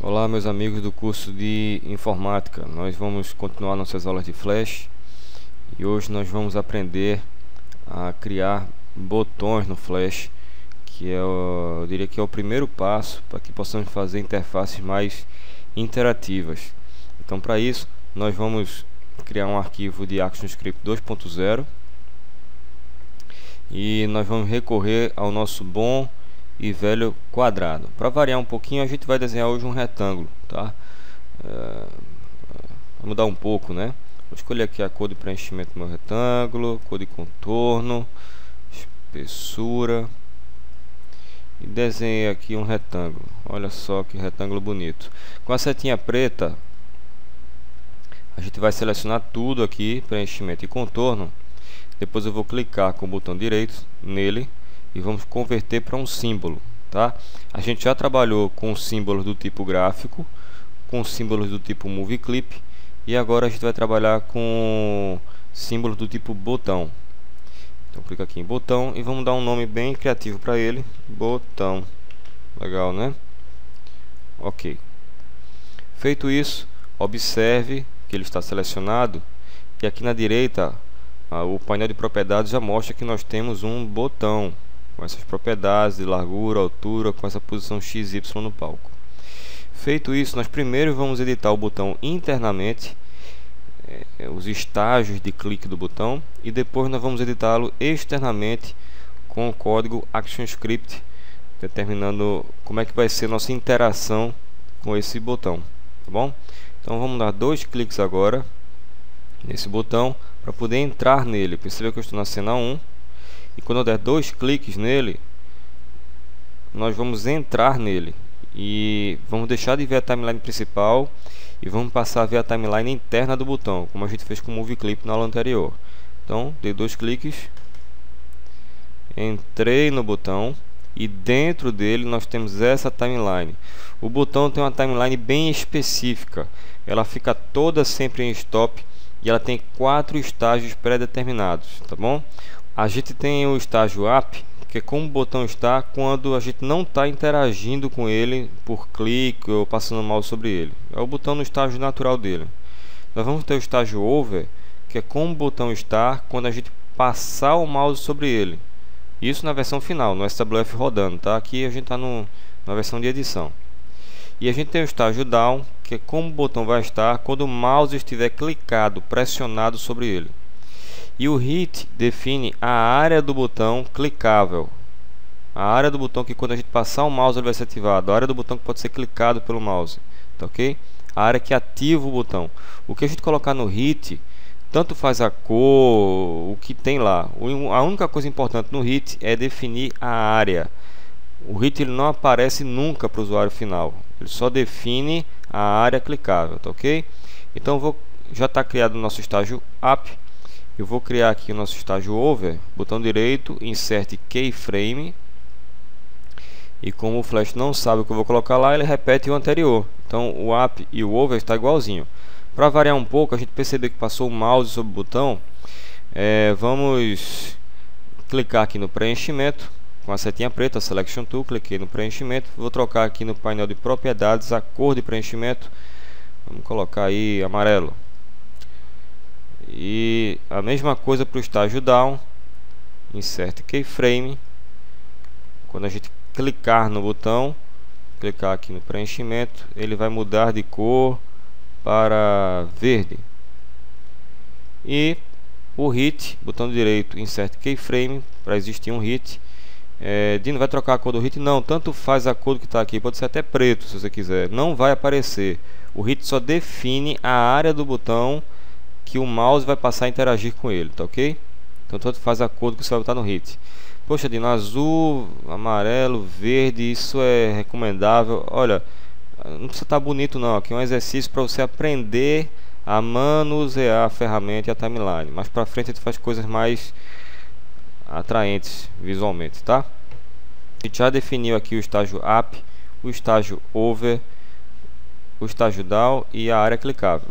Olá, meus amigos do curso de informática. Nós vamos continuar nossas aulas de Flash e hoje nós vamos aprender a criar botões no Flash, que eu diria que é o primeiro passo para que possamos fazer interfaces mais interativas. Então, para isso, nós vamos criar um arquivo de ActionScript 2.0 e nós vamos recorrer ao nosso bom e velho quadrado. Para variar um pouquinho, a gente vai desenhar hoje um retângulo, tá? Vou mudar um pouco, né? Vou escolher aqui a cor de preenchimento do meu retângulo, cor de contorno, espessura, e desenhei aqui um retângulo. Olha só que retângulo bonito. Com a setinha preta, a gente vai selecionar tudo aqui, preenchimento e contorno. Depois eu vou clicar com o botão direito nele e vamos converter para um símbolo, tá? A gente já trabalhou com símbolos do tipo gráfico, com símbolos do tipo movie clip, e agora a gente vai trabalhar com símbolos do tipo botão. Então clica aqui em botão e vamos dar um nome bem criativo para ele, botão. Legal, né? Ok. Feito isso, observe que ele está selecionado e aqui na direita o painel de propriedades já mostra que nós temos um botão com essas propriedades de largura, altura, com essa posição x, y no palco. Feito isso, nós primeiro vamos editar o botão internamente, os estágios de clique do botão, e depois nós vamos editá-lo externamente com o código ActionScript, determinando como é que vai ser nossa interação com esse botão, tá bom? Então vamos dar dois cliques agora nesse botão para poder entrar nele. Perceba que eu estou na cena 1. E quando eu der dois cliques nele, nós vamos entrar nele e vamos deixar de ver a timeline principal e vamos passar a ver a timeline interna do botão, como a gente fez com o Movie Clip na aula anterior. Então, dei dois cliques, entrei no botão e dentro dele nós temos essa timeline. O botão tem uma timeline bem específica, ela fica toda sempre em stop e ela tem 4 estágios pré-determinados, tá bom? A gente tem o estágio up, que é como o botão está quando a gente não está interagindo com ele por clique ou passando o mouse sobre ele. É o botão no estágio natural dele. Nós vamos ter o estágio over, que é como o botão está quando a gente passar o mouse sobre ele. Isso na versão final, no SWF rodando, tá? Aqui a gente está na versão de edição. E a gente tem o estágio down, que é como o botão vai estar quando o mouse estiver clicado, pressionado sobre ele. E o hit define a área do botão clicável. A área do botão que quando a gente passar o mouse ele vai ser ativado. A área do botão que pode ser clicado pelo mouse. Tá ok? A área que ativa o botão. O que a gente colocar no hit, tanto faz a cor, o que tem lá. A única coisa importante no hit é definir a área. O hit ele não aparece nunca para o usuário final. Ele só define a área clicável. Tá ok? Então já está criado o nosso estágio up. Eu vou criar aqui o nosso estágio over, botão direito, insert keyframe, e como o Flash não sabe o que eu vou colocar lá, ele repete o anterior. Então o up e o over está igualzinho. Para variar um pouco, a gente perceber que passou o mouse sobre o botão, vamos clicar aqui no preenchimento, com a setinha preta, Selection Tool, cliquei no preenchimento, vou trocar aqui no painel de propriedades a cor de preenchimento, vamos colocar aí amarelo. E a mesma coisa para o estágio down, insert keyframe. Quando a gente clicar no botão, clicar aqui no preenchimento, ele vai mudar de cor para verde. E o hit, botão direito, insert keyframe, para existir um hit. Dino, vai trocar a cor do hit? Não, tanto faz a cor que está aqui, pode ser até preto se você quiser, não vai aparecer. O hit só define a área do botão que o mouse vai passar a interagir com ele, tá ok? Então tanto faz a cor que você vai botar no hit. Poxa, Dino, azul, amarelo, verde, isso é recomendável. Olha, não precisa estar bonito não, aqui é um exercício para você aprender a manusear a ferramenta e a timeline. Mais para frente a gente faz coisas mais atraentes visualmente, tá? A gente já definiu aqui o estágio up, o estágio over, o estágio down e a área clicável.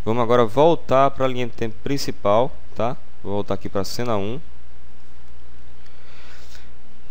Vamos agora voltar para a linha de tempo principal, tá? Vou voltar aqui para a cena 1.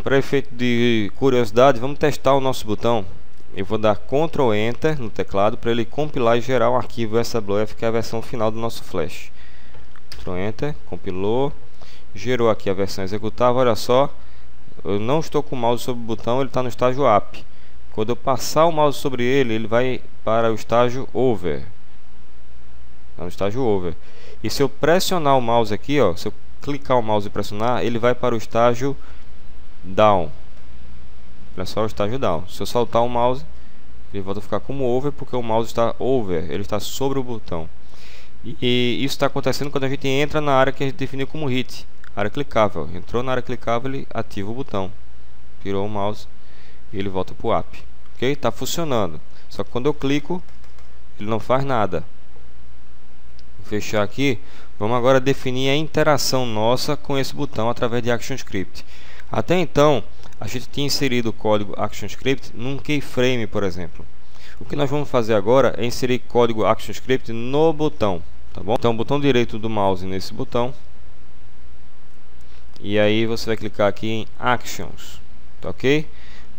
Para efeito de curiosidade, vamos testar o nosso botão. eu vou dar Ctrl Enter no teclado para ele compilar e gerar um arquivo SWF, que é a versão final do nosso Flash. Ctrl Enter, compilou, gerou aqui a versão executável. Olha só, eu não estou com o mouse sobre o botão, ele está no estágio Up. Quando eu passar o mouse sobre ele, ele vai para o estágio Over. Está no estágio Over. E se eu pressionar o mouse aqui, ó, se eu clicar o mouse e pressionar, ele vai para o estágio Down. Olha só, o estágio Down. Se eu soltar o mouse, ele volta a ficar como Over, porque o mouse está Over, ele está sobre o botão. E isso está acontecendo quando a gente entra na área que a gente definiu como Hit, área clicável. Entrou na área clicável, ele ativa o botão, virou o mouse e ele volta para o Up. Ok? Está funcionando. Só que quando eu clico, ele não faz nada. Vou fechar aqui. Vamos agora definir a interação nossa com esse botão através de ActionScript. Até então, a gente tinha inserido o código ActionScript num keyframe, por exemplo. O que nós vamos fazer agora é inserir código ActionScript no botão, tá bom? Então, botão direito do mouse nesse botão. E aí você vai clicar aqui em Actions, tá ok?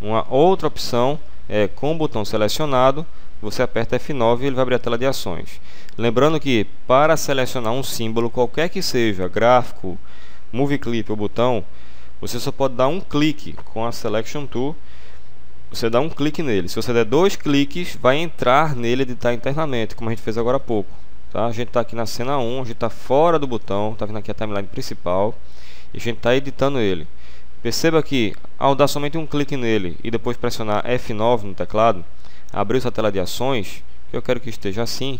Uma outra opção é com o botão selecionado, você aperta F9 e ele vai abrir a tela de ações. Lembrando que para selecionar um símbolo, qualquer que seja, gráfico, movie clip ou botão, você só pode dar um clique com a Selection Tool. Você dá um clique nele. Se você der 2 cliques, vai entrar nele e editar internamente, como a gente fez agora há pouco. Tá? A gente está aqui na cena 1, a gente está fora do botão, está vindo aqui a timeline principal e a gente está editando ele. Perceba que ao dar somente um clique nele e depois pressionar F9 no teclado, abriu essa tela de ações, que eu quero que esteja assim.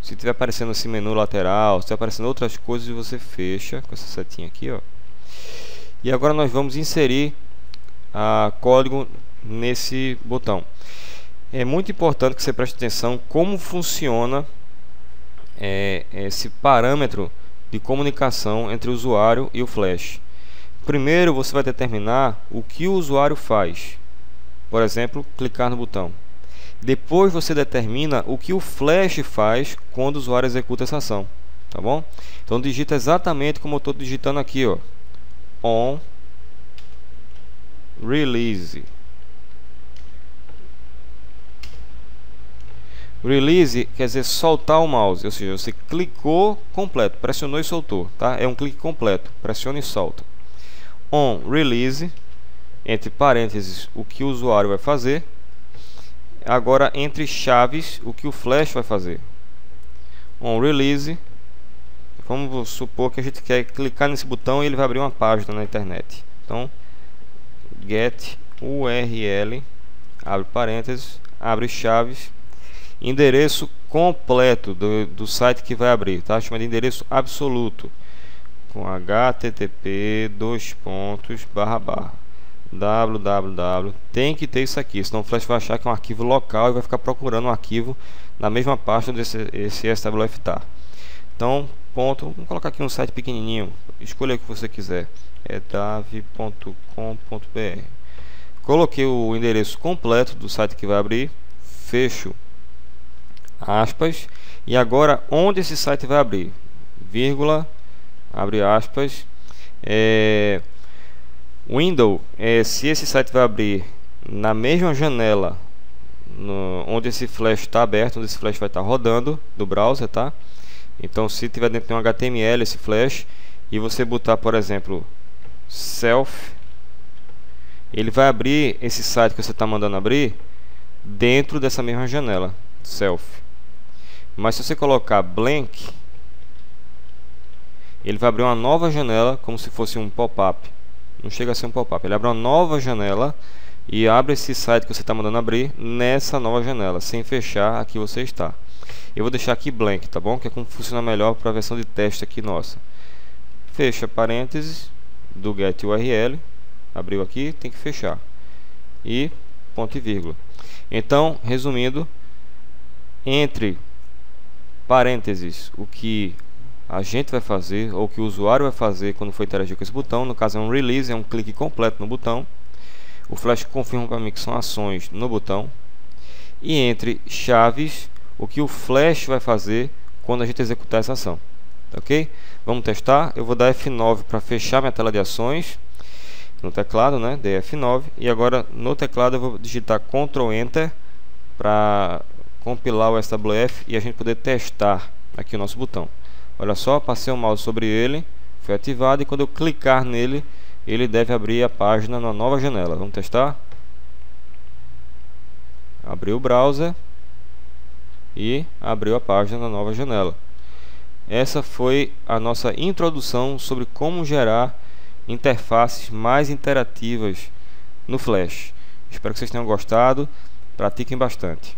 Se estiver aparecendo esse menu lateral, se estiver aparecendo outras coisas, você fecha com essa setinha aqui, ó. E agora nós vamos inserir código nesse botão. É muito importante que você preste atenção como funciona esse parâmetro de comunicação entre o usuário e o Flash. Primeiro você vai determinar o que o usuário faz. Por exemplo, clicar no botão. Depois você determina o que o Flash faz quando o usuário executa essa ação. Tá bom? Então digita exatamente como eu estou digitando aqui, ó. On Release. Release quer dizer soltar o mouse, ou seja, você clicou completo, pressionou e soltou, tá? É um clique completo, pressiona e solta. On Release, entre parênteses, o que o usuário vai fazer. Agora, entre chaves, o que o Flash vai fazer. On Release, vamos supor que a gente quer clicar nesse botão e ele vai abrir uma página na internet. Então, get URL, abre parênteses, abre chaves, endereço completo do site que vai abrir, tá? Chama de endereço absoluto, com http www. Tem que ter isso aqui, senão o Flash vai achar que é um arquivo local e vai ficar procurando um arquivo na mesma pasta onde esse SWF está. Então, ponto, vamos colocar aqui um site pequenininho, escolha o que você quiser, é davi.com.br. Coloquei o endereço completo do site que vai abrir, fecho aspas, e agora onde esse site vai abrir, vírgula, abre aspas, window, se esse site vai abrir na mesma janela onde esse Flash está aberto, onde esse Flash vai estar rodando do browser, tá? Então, se tiver dentro de um HTML esse Flash e você botar, por exemplo, self, ele vai abrir esse site que você está mandando abrir dentro dessa mesma janela, self. Mas se você colocar blank, ele vai abrir uma nova janela, como se fosse um pop-up. Não chega a ser um pop-up, ele abre uma nova janela e abre esse site que você está mandando abrir nessa nova janela, sem fechar aqui você está. Eu vou deixar aqui blank, tá bom? Que é como funciona melhor para a versão de teste aqui nossa. Fecha parênteses do get URL, abriu aqui, tem que fechar. E ponto e vírgula. Então, resumindo, entre parênteses o que a gente vai fazer, ou o que o usuário vai fazer quando for interagir com esse botão, no caso é um release, é um clique completo no botão. O Flash confirma para mim que são ações no botão. E entre chaves, o que o Flash vai fazer quando a gente executar essa ação. Ok? Vamos testar. Eu vou dar F9 para fechar minha tela de ações no teclado, né? Dei F9. E agora no teclado eu vou digitar Ctrl Enter para compilar o SWF e a gente poder testar aqui o nosso botão. Olha só, passei o mouse sobre ele, foi ativado, e quando eu clicar nele, ele deve abrir a página na nova janela. Vamos testar? Abriu o browser e abriu a página na nova janela. Essa foi a nossa introdução sobre como gerar interfaces mais interativas no Flash. Espero que vocês tenham gostado. Pratiquem bastante.